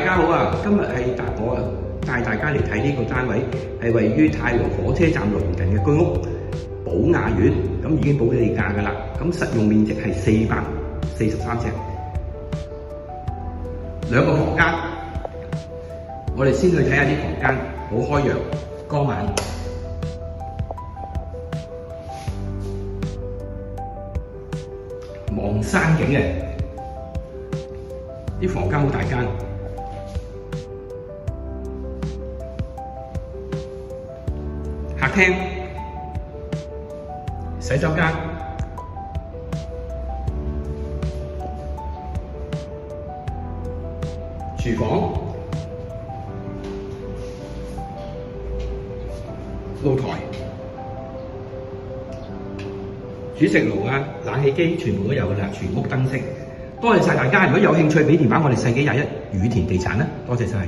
大家好啊！今日係我帶大家嚟睇呢個單位，係位於太和火車站鄰近嘅居屋寶雅苑，咁已經補地價㗎啦。咁實用面積係443尺，2個房間。我哋先去睇下啲房間，好開揚，光猛。望山景嘅，啲房間好大間，客廳、洗手間、廚房、露台、煮食爐啊、冷氣機全部都有㗎啦，全屋燈飾。多謝晒大家，如果有興趣俾電話我哋世紀21宇田地產啦，多謝晒。